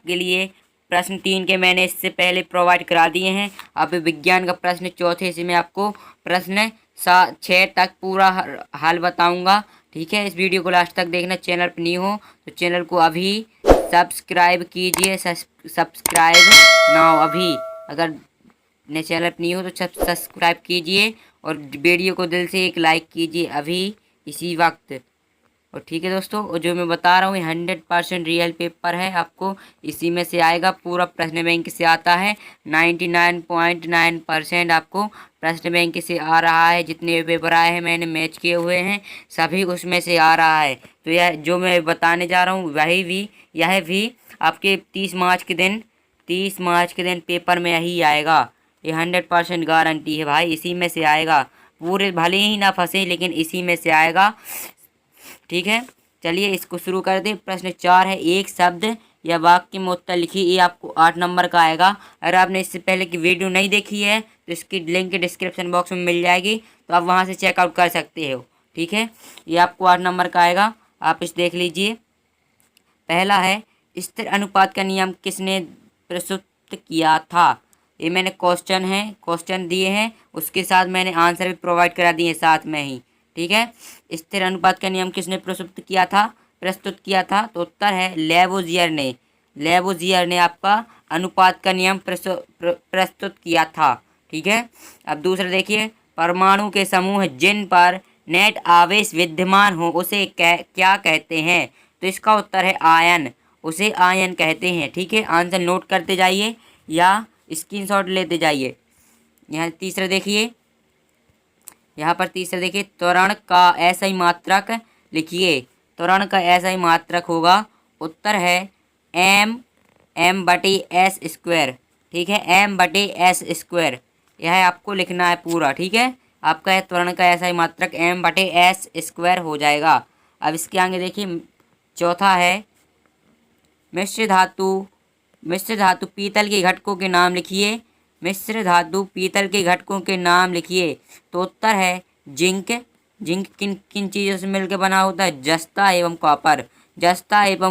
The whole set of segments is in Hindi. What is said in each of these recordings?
आपके लिए प्रश्न 3 के मैंने इससे पहले प्रोवाइड करा दिए हैं। अब विज्ञान का प्रश्न चौथे से मैं आपको प्रश्न 6 तक पूरा हल बताऊंगा। ठीक है, इस वीडियो को लास्ट तक देखना। चैनल पर न्यू हो तो चैनल को अभी सब्सक्राइब कीजिए, सब्सक्राइब नाउ अभी। अगर नए चैनल पर न्यू हो तो सब्सक्राइब कीजिए और वीडियो को दिल से एक लाइक कीजिए अभी इसी वक्त। और ठीक है दोस्तों, और जो मैं बता रहा हूँ 100% रियल पेपर है, आपको इसी में से आएगा। पूरा प्रश्न बैंक से आता है। 99.9% आपको प्रश्न बैंक से आ रहा है। जितने पेपर आए हैं मैंने मैच किए हुए हैं, सभी उसमें से आ रहा है। तो यह जो मैं बताने जा रहा हूँ यह भी आपके 30 मार्च के दिन पेपर में यही आएगा। ये 100% गारंटी है भाई, इसी में से आएगा। पूरे भले ही ना फंसे लेकिन इसी में से आएगा। ठीक है, चलिए इसको शुरू कर दें। प्रश्न 4 है, एक शब्द या वाक्य में उत्तर लिखिए। ये आपको 8 नंबर का आएगा। अगर आपने इससे पहले की वीडियो नहीं देखी है तो इसकी लिंक डिस्क्रिप्शन बॉक्स में मिल जाएगी, तो आप वहां से चेकआउट कर सकते हो। ठीक है, ये आपको 8 नंबर का आएगा, आप इस देख लीजिए। पहला है, स्थिर अनुपात का नियम किसने प्रस्तुत किया था। ये मैंने क्वेश्चन दिए हैं, उसके साथ मैंने आंसर भी प्रोवाइड करा दिए साथ में ही। ठीक है, स्थिर अनुपात का नियम किसने प्रस्तुत किया था, तो उत्तर है लेवोजियर ने आपका अनुपात का नियम प्रस्तुत किया था। ठीक है, अब दूसरा देखिए, परमाणु के समूह जिन पर नेट आवेश विद्यमान हो उसे क्या कहते हैं, तो इसका उत्तर है आयन। उसे आयन कहते हैं। ठीक है, आंसर नोट करते जाइए या स्क्रीनशॉट लेते जाइए। यहाँ तीसरा देखिए, त्वरण का ऐसा मात्रक लिखिए। त्वरण का ऐसा मात्रक होगा, उत्तर है m/s²। ठीक है, m/s², यह आपको लिखना है पूरा। ठीक है, आपका त्वरण का ऐसा मात्रक m/s² हो जाएगा। अब इसके आगे देखिए, चौथा है, मिश्र धातु पीतल के घटकों के नाम लिखिए। मिश्र धातु पीतल के घटकों के नाम लिखिए, तो उत्तर है जिंक। जिंक किन किन चीज़ों से मिलकर बना होता है, जस्ता एवं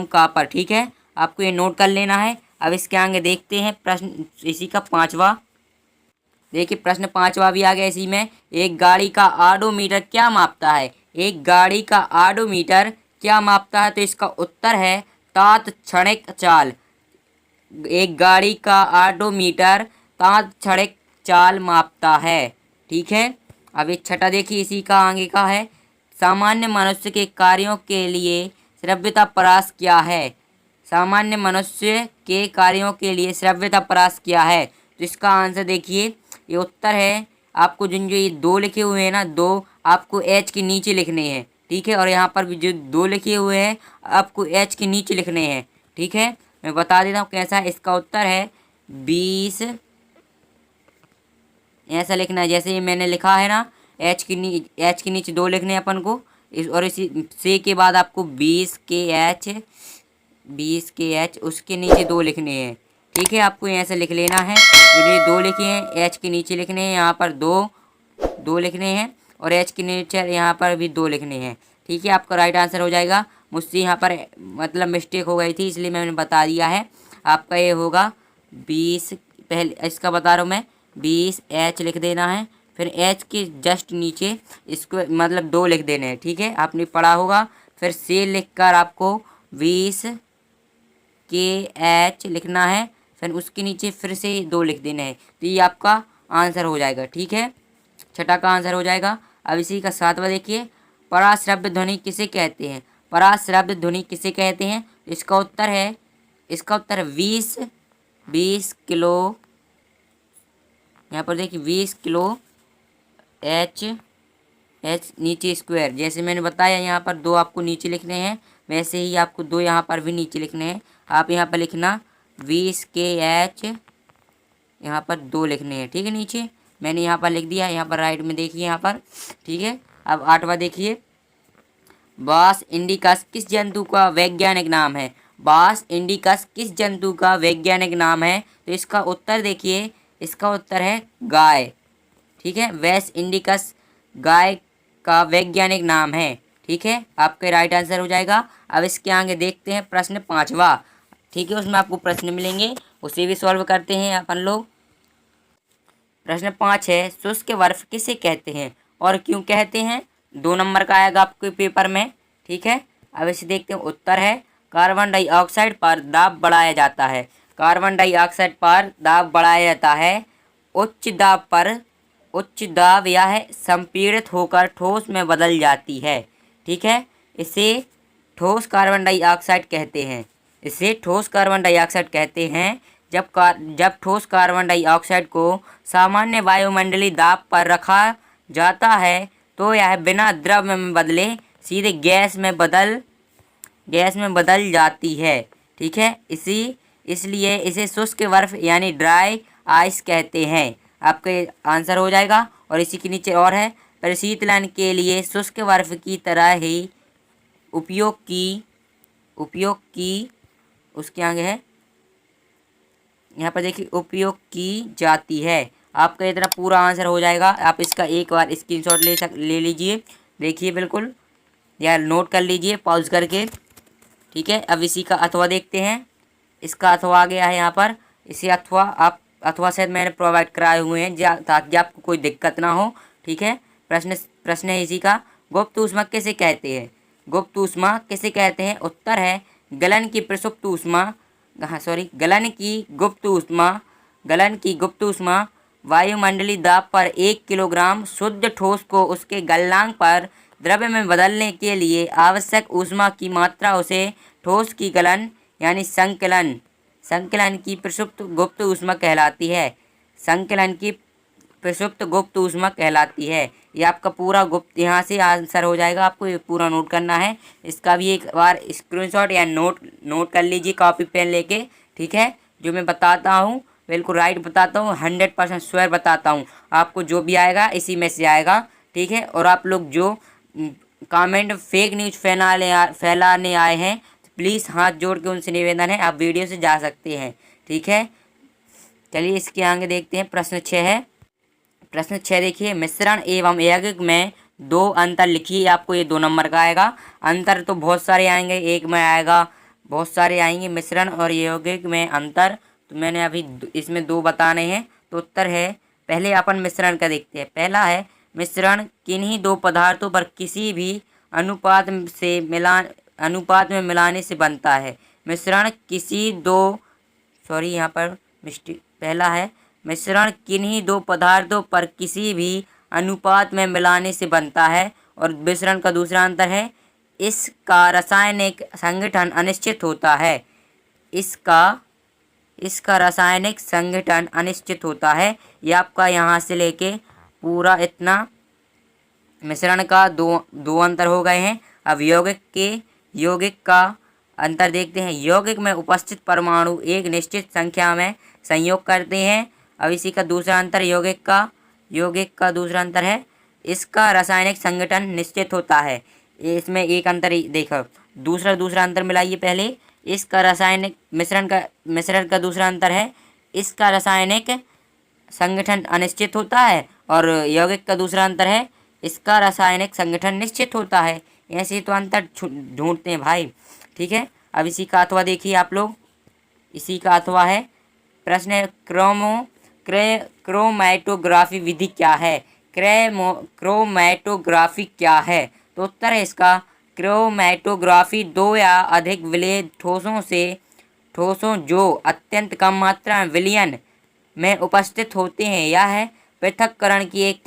कॉपर। ठीक है, आपको ये नोट कर लेना है। अब इसके आगे देखते हैं प्रश्न इसी का 5वां। देखिए, प्रश्न 5वां भी आ गया इसी में। एक गाड़ी का ऑडोमीटर क्या मापता है। तो इसका उत्तर है तात्क्षणिक चाल। एक गाड़ी का ऑडोमीटर तात्क्षणिक चाल मापता है। ठीक है, अब एक छठा देखिए, इसी का आगे का है, सामान्य मनुष्य के कार्यों के लिए श्रव्यता परास क्या है। तो इसका आंसर देखिए, ये उत्तर है आपको जो ये 2 लिखे हुए हैं ना, 2 आपको एच के नीचे लिखने हैं। ठीक है, और यहाँ पर भी जो 2 लिखे हुए हैं आपको एच के नीचे लिखने हैं। ठीक है, मैं बता देता हूँ कैसा है। इसका उत्तर है 20। ऐसा लिखना है जैसे ये मैंने लिखा है ना, एच के नीचे 2 लिखने हैं अपन को। और इसी से के बाद आपको 20 के एच उसके नीचे 2 लिखने हैं। ठीक है, आपको ऐसे लिख लेना है। जो ये 2 लिखे हैं एच के नीचे लिखने हैं, यहाँ पर 2 लिखने हैं, और एच के नीचे यहाँ पर भी 2 लिखने हैं। ठीक है, आपका राइट आंसर हो जाएगा। मुझसे यहाँ पर मतलब मिस्टेक हो गई थी, इसलिए मैंने बता दिया है। आपका ये होगा 20, पहले इसका बता रहा हूँ मैं, 20 एच लिख देना है, फिर एच के जस्ट नीचे इसको मतलब 2 लिख देने हैं। ठीक है, आपने पढ़ा होगा। फिर से लिख कर आपको 20 के एच लिखना है, फिर उसके नीचे फिर से 2 लिख देने हैं। तो ये आपका आंसर हो जाएगा। ठीक है, छठा का आंसर हो जाएगा। अब इसी का 7वां देखिए, पराश्रव्य ध्वनि किसे कहते हैं। इसका उत्तर है 20 किलो। यहाँ पर देखिए 20 किलो एच नीचे स्क्वायर। जैसे मैंने बताया यहाँ पर 2 आपको नीचे लिखने हैं, वैसे ही आपको 2 यहाँ पर भी नीचे लिखने हैं। आप यहाँ पर लिखना 20 के एच, यहाँ पर 2 लिखने हैं। ठीक है, नीचे मैंने यहाँ पर लिख दिया, यहाँ पर राइट में देखिए यहाँ पर। ठीक है, अब 8वां देखिए, बास इंडिकस किस जंतु का वैज्ञानिक नाम है। तो इसका उत्तर देखिए, इसका उत्तर है गाय। ठीक है, वेस्ट इंडिकस गाय का वैज्ञानिक नाम है। ठीक है, आपके राइट आंसर हो जाएगा। अब इसके आगे देखते हैं प्रश्न 5वां। ठीक है, उसमें आपको प्रश्न मिलेंगे, उसे भी सॉल्व करते हैं अपन लोग। प्रश्न 5 है, शुष्क बर्फ किसे कहते हैं और क्यों कहते हैं? 2 नंबर का आएगा आपके पेपर में। ठीक है, अब इसे देखते हैं। उत्तर है, कार्बन डाइऑक्साइड पर दाब बढ़ाया जाता है। कार्बन डाइऑक्साइड पर दाब बढ़ाया जाता है। उच्च दाब यह संपीड़ित होकर ठोस में बदल जाती है। ठीक है, इसे ठोस कार्बन डाइऑक्साइड कहते हैं। इसे ठोस कार्बन डाइऑक्साइड कहते हैं। जब ठोस कार्बन डाइऑक्साइड को सामान्य वायुमंडलीय दाब पर रखा जाता है तो यह बिना द्रव में बदले सीधे गैस में बदल जाती है। ठीक है, इसलिए इसे शुष्क बर्फ यानी ड्राई आइस कहते हैं। आपका आंसर हो जाएगा। और इसी के नीचे और है, परिशीतलन के लिए शुष्क बर्फ की तरह ही उपयोग की उसके आगे है, यहाँ पर देखिए, उपयोग की जाती है। आपका इतना पूरा आंसर हो जाएगा। आप इसका एक बार स्क्रीनशॉट ले लीजिए, देखिए बिल्कुल, या नोट कर लीजिए पॉज करके। ठीक है, अब इसी का अथवा देखते हैं। इसका अथवा आ गया है यहाँ पर। इसी अथवा शायद मैंने प्रोवाइड कराए हुए हैं ताकि आपको कोई दिक्कत ना हो। ठीक है, प्रश्न है इसी का, गुप्त ऊष्मा किसे कहते हैं? गुप्त ऊष्मा किसे कहते हैं? उत्तर है, गलन की गुप्त ऊष्मा वायुमंडलीय दाब पर 1 किलोग्राम शुद्ध ठोस को उसके गलनांक पर द्रव्य में बदलने के लिए आवश्यक ऊष्मा की मात्रा उसे ठोस की गलन यानी संकलन की प्रसुप्त गुप्त ऊष्मा कहलाती है। संकलन की प्रसुप्त गुप्त ऊष्मा कहलाती है। ये आपका पूरा गुप्त यहाँ से आंसर हो जाएगा। आपको ये पूरा नोट करना है। इसका भी एक बार स्क्रीनशॉट या नोट कर लीजिए कॉपी पेन लेके। ठीक है, जो मैं बताता हूँ बिल्कुल राइट बताता हूँ, 100% श्योर बताता हूँ। आपको जो भी आएगा इसी में से आएगा। ठीक है, और आप लोग जो कमेंट फेक न्यूज़ फैलाने आए हैं, प्लीज़ हाथ जोड़ के उनसे निवेदन है, आप वीडियो से जा सकते हैं। ठीक है, चलिए इसके आगे देखते हैं। प्रश्न 6 है। प्रश्न 6 देखिए, मिश्रण एवं यौगिक में 2 अंतर लिखिए। आपको ये 2 नंबर का आएगा। अंतर तो बहुत सारे आएंगे, एक में आएगा, बहुत सारे आएंगे। मिश्रण और यौगिक में अंतर तो मैंने अभी इसमें 2 बताने हैं। तो उत्तर है, पहले अपन मिश्रण का देखते हैं। पहला है, मिश्रण किन्हीं 2 पदार्थों पर किसी भी अनुपात में मिलाने से बनता है। मिश्रण यहाँ पर मिस्टेक, पहला है, मिश्रण किन्हीं 2 पदार्थों पर किसी भी अनुपात में मिलाने से बनता है। और मिश्रण का दूसरा अंतर है, इसका रासायनिक संगठन अनिश्चित होता है। इसका रासायनिक संगठन अनिश्चित होता है। ये आपका यहाँ से लेके पूरा इतना मिश्रण का दो अंतर हो गए हैं। अब यौगिक का अंतर देखते हैं। यौगिक में उपस्थित परमाणु एक निश्चित संख्या में संयोग करते हैं। अब इसी का दूसरा अंतर यौगिक का दूसरा अंतर है, इसका रासायनिक संगठन निश्चित होता है। इसमें एक अंतर देखो, दूसरा अंतर मिलाइए पहले। इसका रासायनिक मिश्रण का दूसरा अंतर है, इसका रासायनिक संगठन अनिश्चित होता है। और यौगिक का दूसरा अंतर है, इसका रासायनिक संगठन निश्चित होता है। ऐसे तो अंतर ढूंढते हैं भाई। ठीक है, अब इसी का अथवा देखिए आप लोग। इसी का अथवा है, प्रश्न है, क्रोमैटोग्राफी विधि क्या है? क्रोमैटोग्राफी क्या है? तो उत्तर है इसका, क्रोमैटोग्राफी 2 या अधिक विलय ठोसों जो अत्यंत कम मात्रा में विलयन में उपस्थित होते हैं, यह पृथक्करण की एक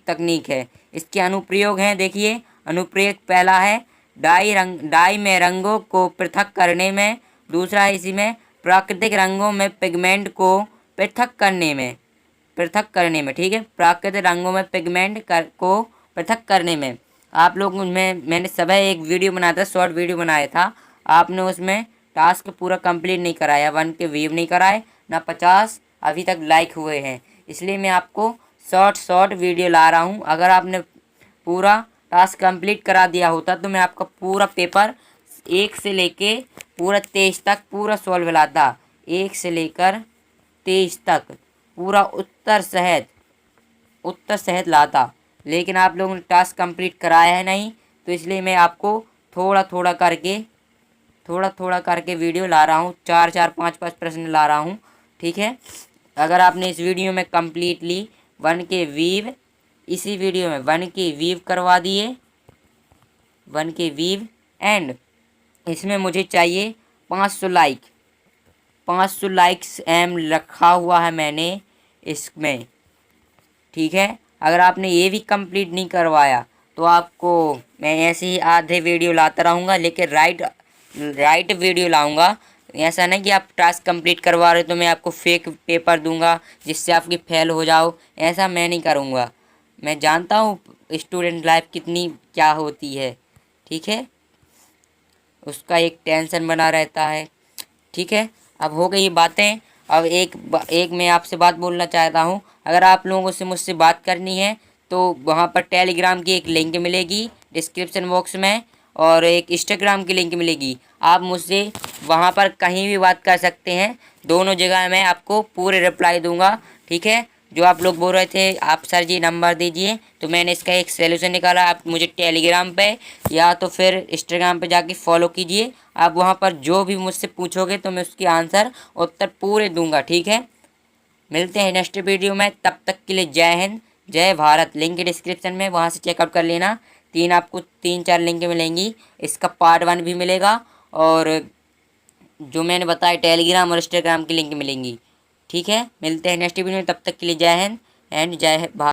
तकनीक है। इसके अनुप्रयोग हैं, देखिए अनुप्रयोग पहला है, डाई में रंगों को पृथक करने में। दूसरा है इसी में प्राकृतिक रंगों में पिगमेंट को पृथक करने में। ठीक है, प्राकृतिक रंगों में पिगमेंट को पृथक करने में। आप लोग मैंने सुबह एक वीडियो बनाया था, शॉर्ट वीडियो बनाया था। आपने उसमें टास्क पूरा कंप्लीट नहीं कराया, 1 के व्यू नहीं कराए, ना 50 अभी तक लाइक हुए हैं। इसलिए मैं आपको शॉर्ट वीडियो ला रहा हूँ। अगर आपने पूरा टास्क कंप्लीट करा दिया होता तो मैं आपका पूरा पेपर 1 से लेके पूरा 23 तक पूरा सॉल्व लाता। 1 से लेकर 23 तक पूरा उत्तर सहित लाता। लेकिन आप लोगों ने टास्क कंप्लीट कराया है नहीं, तो इसलिए मैं आपको थोड़ा थोड़ा करके थोड़ा थोड़ा करके वीडियो ला रहा हूँ, 4-4 5-5 प्रश्न ला रहा हूँ, ठीक है। अगर आपने इस वीडियो में कम्प्लीटली 1K वीव, इसी वीडियो में 1K वीव करवा दिए, 1K वीव, एंड इसमें मुझे चाहिए 500 लाइक, 500 लाइक्स एम रखा हुआ है मैंने इसमें, ठीक है। अगर आपने ये भी कंप्लीट नहीं करवाया तो आपको मैं ऐसे ही आधे वीडियो लाता रहूँगा, लेकिन राइट वीडियो लाऊंगा। ऐसा नहीं कि आप टास्क कंप्लीट करवा रहे हो तो मैं आपको फेक पेपर दूंगा जिससे आपकी फेल हो जाओ, ऐसा मैं नहीं करूँगा। मैं जानता हूँ स्टूडेंट लाइफ कितनी क्या होती है, ठीक है, उसका एक टेंशन बना रहता है, ठीक है। अब हो गई बातें। अब एक मैं आपसे बात बोलना चाहता हूँ। अगर आप लोगों से मुझसे बात करनी है तो वहाँ पर टेलीग्राम की एक लिंक मिलेगी डिस्क्रिप्शन बॉक्स में, और एक इंस्टाग्राम की लिंक मिलेगी। आप मुझसे वहाँ पर कहीं भी बात कर सकते हैं, दोनों जगह मैं आपको पूरे रिप्लाई दूंगा, ठीक है। जो आप लोग बोल रहे थे आप सर जी नंबर दीजिए, तो मैंने इसका एक सलूशन निकाला। आप मुझे टेलीग्राम पे या तो फिर इंस्टाग्राम पे जाके फॉलो कीजिए। आप वहाँ पर जो भी मुझसे पूछोगे तो मैं उसकी आंसर उत्तर पूरे दूंगा, ठीक है। मिलते हैं नेक्स्ट वीडियो में, तब तक के लिए जय हिंद जय भारत। लिंक डिस्क्रिप्शन में, वहाँ से चेकआउट कर लेना। आपको 3-4 लिंक मिलेंगी, इसका पार्ट 1 भी मिलेगा, और जो मैंने बताया टेलीग्राम और इंस्टाग्राम की लिंक मिलेंगी, ठीक है। मिलते हैं नेक्स्ट वीडियो में, तब तक के लिए जय हिंद एंड जय भारत।